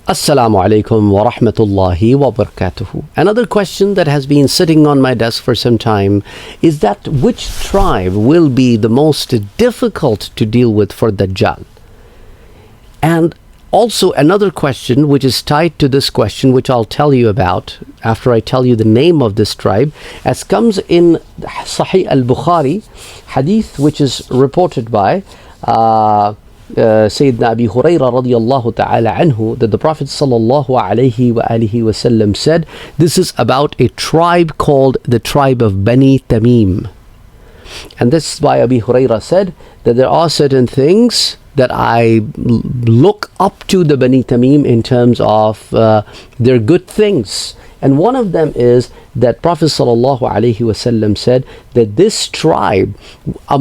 Assalamu alaikum wa rahmatullahi wa barakatuhu. Another question that has been sitting on my desk for some time is that which tribe will be the most difficult to deal with for Dajjal? And also another question which is tied to this question, which I'll tell you about after I tell you the name of this tribe, as comes in Sahih al-Bukhari, hadith which is reported by Sayyidina Abi Hurairah radiyallahu ta'ala anhu, that the Prophet sallallahu alayhi wa alihi wasallam said, this is about a tribe called the tribe of Banu Tamim. And this is why Abi Hurairah said that there are certain things that I look up to the Banu Tamim in terms of their good things. And one of them is that Prophet sallallahu alaihi wasallam said that this tribe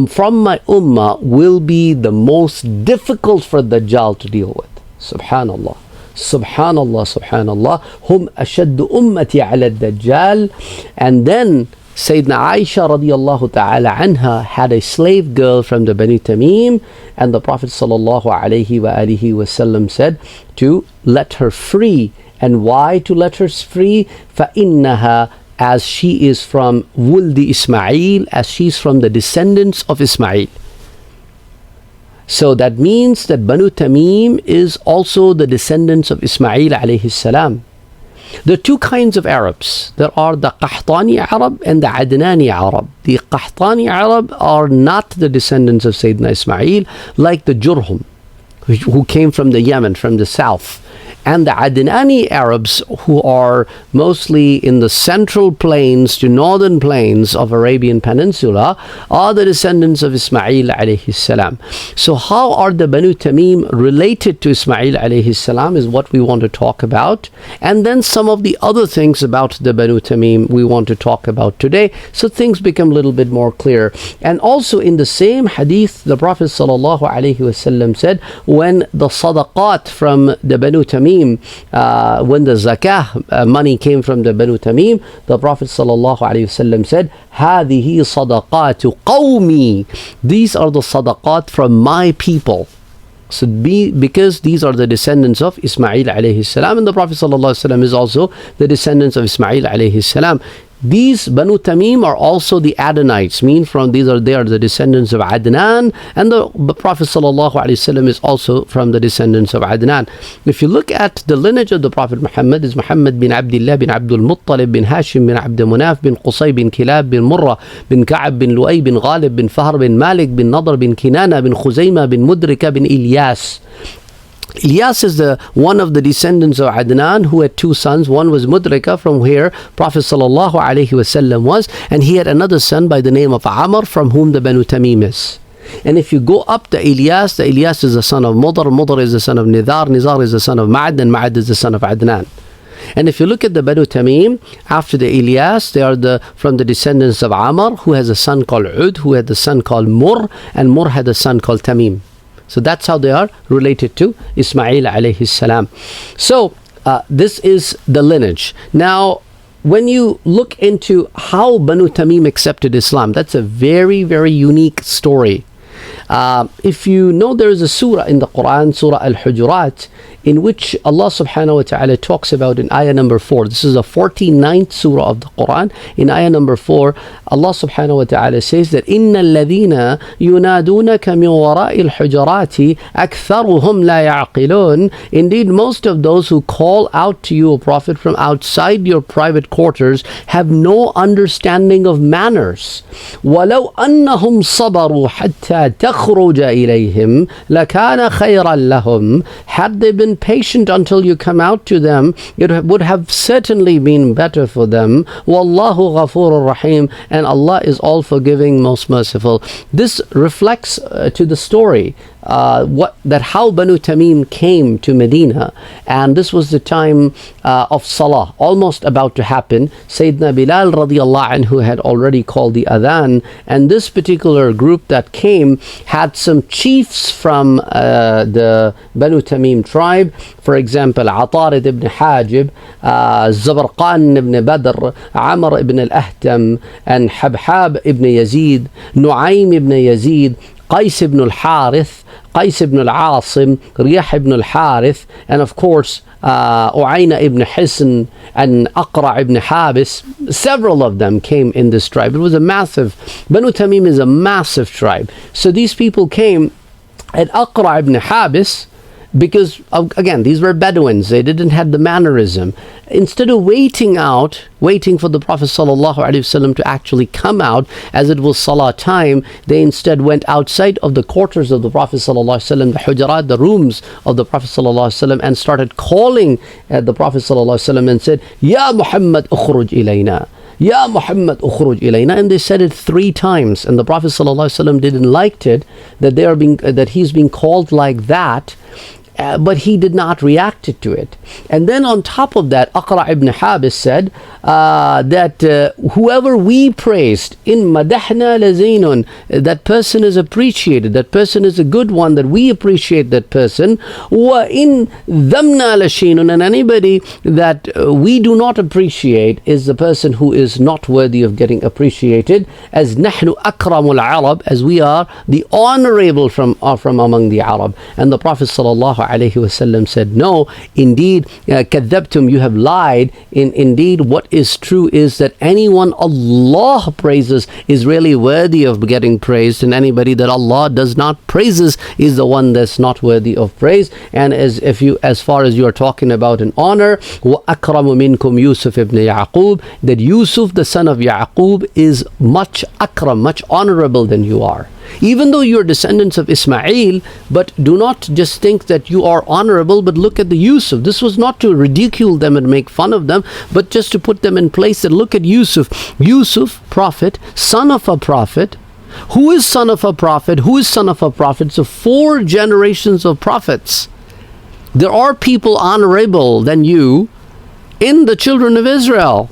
from my ummah will be the most difficult for Dajjal to deal with. Subhanallah. Subhanallah, subhanallah. Hum ashaddu ummati ala Dajjal. And then Sayyidina Aisha radiyallahu ta'ala anha had a slave girl from the Banu Tamim, and the Prophet sallallahu alaihi wa alihi wasallam said to let her free. And why to let her free? فَإِنَّهَا, as she is from Wuldi Ismail, as she's from the descendants of Ismail. So that means that Banu Tamim is also the descendants of Ismail alayhi salam. There are two kinds of Arabs. There are the Qahtani Arab and the Adnani Arab. The Qahtani Arab are not the descendants of Sayyidina Ismail, like the Jurhum, who came from the Yemen, from the south. And the Adnani Arabs, who are mostly in the central plains to northern plains of Arabian Peninsula, are the descendants of Ismail alayhi salam. So how are the Banu Tamim related to Ismail alayhi salam is what we want to talk about. And then some of the other things about the Banu Tamim we want to talk about today, so things become a little bit more clear. And also in the same hadith, the Prophet sallallahu alaihi wasallam said, when the sadaqat from the Banu Tamim, when the zakah money came from the Banu Tamim, the Prophet sallallahu alaihi wasallam said, هذه صدقات قومي, these are the sadaqat from my people. So because these are the descendants of Ismail alayhi salam, and the Prophet sallallahu alaihi wasallam is also the descendants of Ismail alayhi salam. These Banu Tamim are also the Adonites, they are the descendants of Adnan, and the Prophet sallallahu alaihi wasallam is also from the descendants of Adnan. If you look at the lineage of the Prophet Muhammad, is Muhammad bin Abdullah bin Abdul Muttalib bin Hashim bin Abd Munaf bin Qusay bin Kilab bin Murrah bin Ka'ab bin Lu'ay bin Ghalib bin Fahr bin Malik bin Nadr bin Kinana bin Khuzaymah bin Mudrika bin Ilyas. Ilyas is one of the descendants of Adnan, who had two sons. One was Mudrika, from where Prophet sallallahu alaihi wasallam was, and he had another son by the name of Amr, from whom the Banu Tamim is. And if you go up the Ilyas is the son of Mudr, Mudr is the son of Nizar, Nizar is the son of Ma'ad, and Ma'ad is the son of Adnan. And if you look at the Banu Tamim, after the Ilyas, they are from the descendants of Amr, who has a son called Ud, who had a son called Mur, and Mur had a son called Tamim. So that's how they are related to Ismail alayhi salam. So this is the lineage. Now, when you look into how Banu Tamim accepted Islam, that's a very, very unique story. If you know, there is a surah in the Quran, Surah Al-Hujurat, in which Allah subhanahu wa ta'ala talks about in ayah number 4. This is the 49th surah of the Quran. In ayah number 4, Allah subhanahu wa ta'ala says that إِنَّ الَّذِينَ يُنَادُونَكَ مِنْ وَرَاءِ الْحُجُرَاتِ أَكْثَرُهُمْ لَا يَعْقِلُونَ. Indeed, most of those who call out to you, O Prophet, from outside your private quarters have no understanding of manners. وَلَوْ أَنَّهُمْ صَبَرُوا حَتَّى تَخْرُجَ إِلَيْهِمْ لَكَانَ خَيْرًا لَهُمْ. Had they been patient until you come out to them, it would have certainly been better for them. Wallahu ghafurur rahim, and Allah is all forgiving, most merciful. This reflects to the story how Banu Tamim came to Medina, and this was the time of Salah, almost about to happen. Sayyidina Bilal radiallahu anhu had already called the adhan, and this particular group that came had some chiefs from the Banu Tamim tribe. For example, Atarid ibn Hajib, Zabarqan ibn Badr, Amr ibn al-Ahtam, and Habhab ibn Yazid, Nu'aym ibn Yazid, Qais ibn al-Harith, Qais ibn al-Asim, Riyah ibn al-Harith, and of course Uayna ibn Hisn and Aqra ibn Habis. Several of them came in this tribe. It was a massive, Banu Tamim is a massive tribe. So these people came, and Aqra ibn Habis, because again, these were Bedouins, they didn't have the mannerism. Instead of waiting for the Prophet ﷺ to actually come out, as it was Salah time, they instead went outside of the quarters of the Prophet ﷺ, the hujarat, the rooms of the Prophet ﷺ, and started calling at the Prophet ﷺ and said, Ya Muhammad ukhruj ilayna, Ya Muhammad ukhruj ilayna, and they said it 3 times. And the Prophet ﷺ didn't like it that he's being called like that. But he did not react to it. And then on top of that, Aqra ibn Habis said that whoever we praised, in madahna lazinun, that person is appreciated, that person is a good one, that we appreciate that person. Wa in dhamna lashinun, and anybody that we do not appreciate is the person who is not worthy of getting appreciated. As nahnu akramul Arab, as we are the honorable from among the Arab. And the Prophet ﷺ said, no, indeed, kadhabtum, you have lied. Indeed, what is true is that anyone Allah praises is really worthy of getting praised, and anybody that Allah does not praises is the one that's not worthy of praise. And as far as you are talking about an honor, wa akramu minkum Yusuf ibn Yaqub, that Yusuf, the son of Yaqub, is much akram, much honorable than you are. Even though you are descendants of Ismail, but do not just think that you are honorable, but look at the Yusuf. This was not to ridicule them and make fun of them, but just to put them in place. And look at Yusuf. Yusuf, prophet, son of a prophet. Who is son of a prophet? Who is son of a prophet? So 4 generations of prophets. There are people honorable than you in the children of Israel,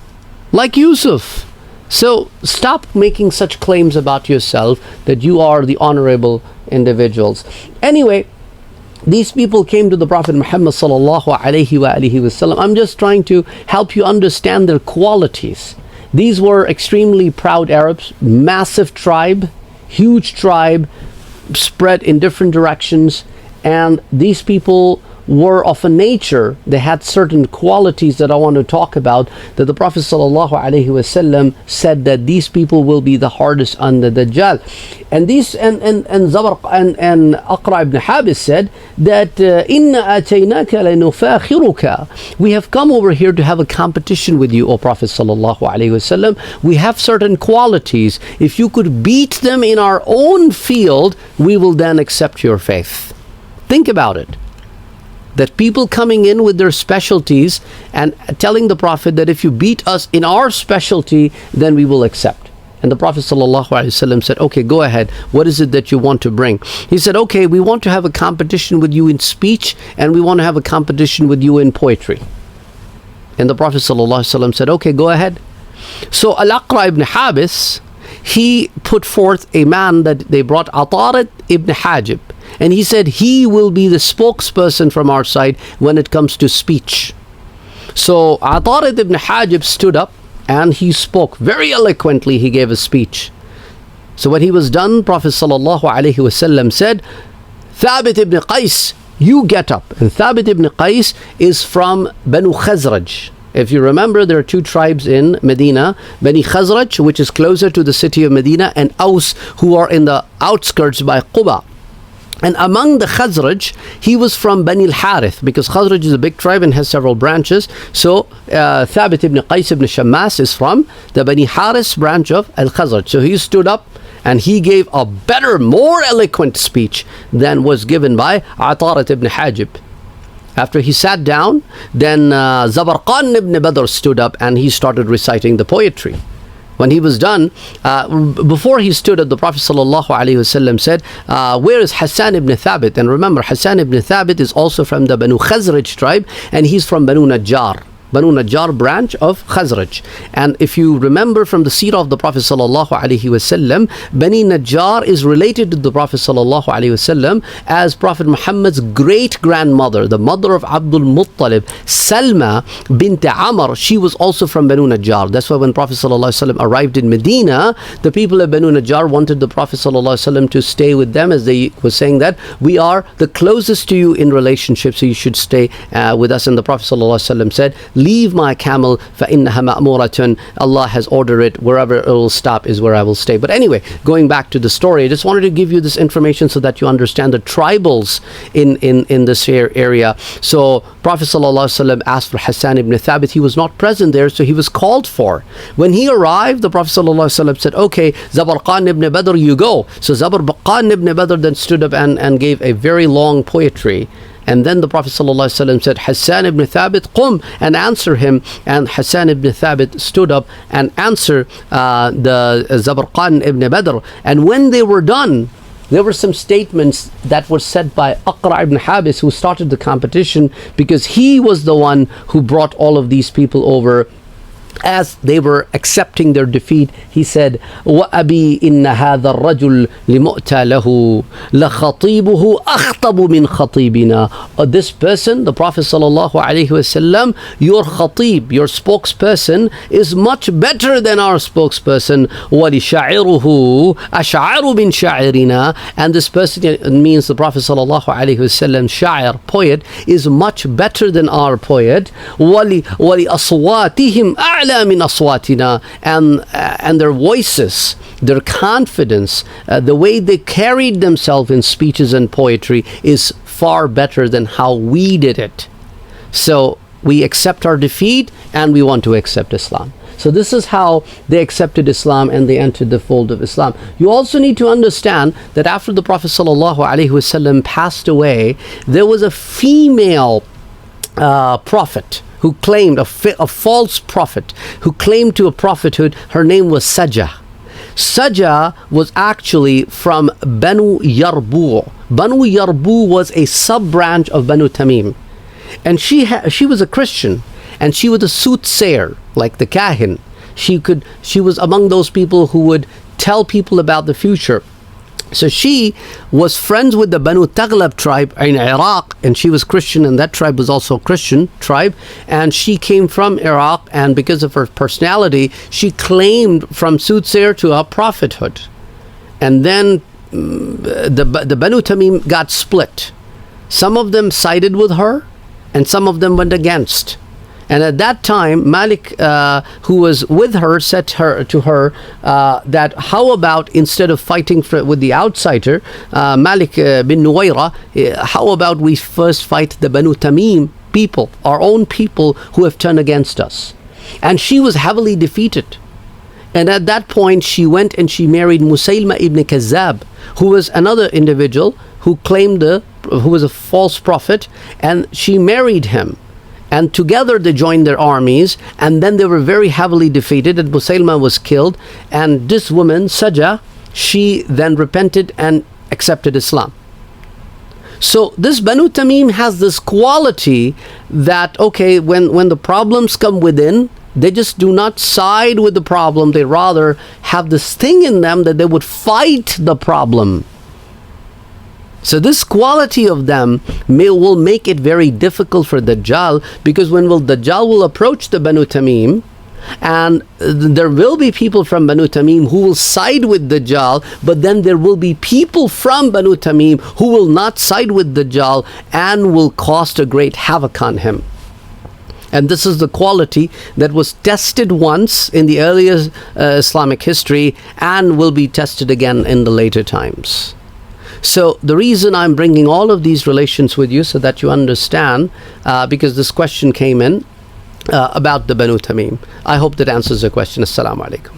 like Yusuf. So stop making such claims about yourself that you are the honorable individuals. Anyway, these people came to the Prophet Muhammad sallallahu alaihi wasallam. I'm just trying to help you understand their qualities. These were extremely proud Arabs, massive tribe, huge tribe, spread in different directions, and these people were of a nature, they had certain qualities that I want to talk about, that the Prophet ﷺ said that these people will be the hardest on the Dajjal. And Aqra ibn Habis said that Inna ataynaka lanufakhiruka, we have come over here to have a competition with you, O Prophet ﷺ. We have certain qualities. If you could beat them in our own field, we will then accept your faith. Think about it. That people coming in with their specialties and telling the Prophet that if you beat us in our specialty, then we will accept. And the Prophet ﷺ said, okay, go ahead. What is it that you want to bring? He said, okay, we want to have a competition with you in speech, and we want to have a competition with you in poetry. And the Prophet ﷺ said, okay, go ahead. So Al-Aqra ibn Habis, he put forth a man that they brought, Atarid ibn Hajib. And he said he will be the spokesperson from our side when it comes to speech. So Atarid ibn Hajib stood up and he spoke very eloquently. He gave a speech. So when he was done, Prophet ﷺ said, Thabit ibn Qais, you get up. And Thabit ibn Qais is from Banu Khazraj. If you remember, there are 2 tribes in Medina, Bani Khazraj, which is closer to the city of Medina, and Aus, who are in the outskirts by Quba. And among the Khazraj, he was from Bani al-Harith, because Khazraj is a big tribe and has several branches. So Thabit ibn Qais ibn Shammas is from the Bani Harith branch of al-Khazraj. So he stood up and he gave a better, more eloquent speech than was given by Atarat ibn Hajib. After he sat down, then Zabarqan ibn Badr stood up and he started reciting the poetry. When he was done, before he stood up, the Prophet ﷺ said, where is Hassan ibn Thabit? And remember, Hassan ibn Thabit is also from the Banu Khazraj tribe, and he's from Banu Najjar. Banu Najjar branch of Khazraj. And if you remember from the seerah of the Prophet sallallahu alaihi wasallam, Bani Najjar is related to the Prophet sallallahu alaihi wasallam as Prophet Muhammad's great grandmother, the mother of Abdul Muttalib, Salma bint Amr. She was also from Banu Najjar. That's why when Prophet sallallahu alaihi wasallam arrived in Medina, the people of Banu Najjar wanted the Prophet sallallahu alaihi wasallam to stay with them, as they were saying that we are the closest to you in relationship, so you should stay with us. And the Prophet sallallahu alaihi wasallam said, leave my camel, فَإِنَّهَا مَأْمُورَةٌ. Allah has ordered it, wherever it will stop is where I will stay. But anyway, going back to the story, I just wanted to give you this information so that you understand the tribals in this area. So Prophet sallallahu alaihi wasallam asked for Hassan ibn Thabit. He was not present there, so he was called for. When he arrived, the Prophet sallallahu alaihi wasallam said, okay, Zabarqan ibn Badr, you go. So Zabarqan ibn Badr then stood up and gave a very long poetry. And then the Prophet ﷺ said, Hassan ibn Thabit, qum, and answer him. And Hassan ibn Thabit stood up and answered the Zabarqan ibn Badr. And when they were done, there were some statements that were said by Aqra ibn Habis, who started the competition, because he was the one who brought all of these people over. As they were accepting their defeat, he said, وَأَبِي إِنَّ هَذَا الرَّجُلْ لِمُؤْتَى لَهُ لَخَطِيبُهُ أَخْطَبُ مِنْ خَطِيبِنَا. This person, the Prophet sallallahu alaihi wasallam, your khatib, your spokesperson, is much better than our spokesperson. وَلِشَعِرُهُ أَشْعَرُ مِنْ شَعِرِنَا. And this person means the Prophet sallallahu alaihi wasallam, sha'ir, poet, is much better than our poet. وَلِأَصْوَاتِهِمْ أَعْلَى min aswatina. And their voices, their confidence, the way they carried themselves in speeches and poetry is far better than how we did it. So we accept our defeat and we want to accept Islam. So this is how they accepted Islam and they entered the fold of Islam. You also need to understand that after the Prophet ﷺ passed away, there was a female prophet who claimed, a false prophet, who claimed to a prophethood. Her name was Sajah. Sajah was actually from Banu Yarbu'. Banu Yarbu' was a sub-branch of Banu Tamim. And she was a Christian, and she was a soothsayer, like the Kahin. She was among those people who would tell people about the future. So she was friends with the Banu Taghlab tribe in Iraq, and she was Christian, and that tribe was also a Christian tribe. And she came from Iraq, and because of her personality, she claimed from soothsayer to a prophethood. And then the Banu Tamim got split. Some of them sided with her, and some of them went against. And at that time, Malik, who was with her, said to her that how about, instead of fighting with the outsider, Malik bin Nuwayra, how about we first fight the Banu Tamim people, our own people who have turned against us? And she was heavily defeated. And at that point, she went and she married Musaylima ibn Kazzab, who was another individual who claimed who was a false prophet, and she married him. And together they joined their armies, and then they were very heavily defeated, and Musaylima was killed. And this woman, Sajah, she then repented and accepted Islam. So this Banu Tamim has this quality that, okay, when the problems come within, they just do not side with the problem. They rather have this thing in them that they would fight the problem. So this quality of them will make it very difficult for Dajjal, because when Dajjal will approach the Banu Tamim, and there will be people from Banu Tamim who will side with Dajjal, but then there will be people from Banu Tamim who will not side with Dajjal and will cause a great havoc on him. And this is the quality that was tested once in the earlier Islamic history and will be tested again in the later times. So the reason I'm bringing all of these relations with you, so that you understand, because this question came in about the Banu Tamim. I hope that answers the question. Assalamu alaikum.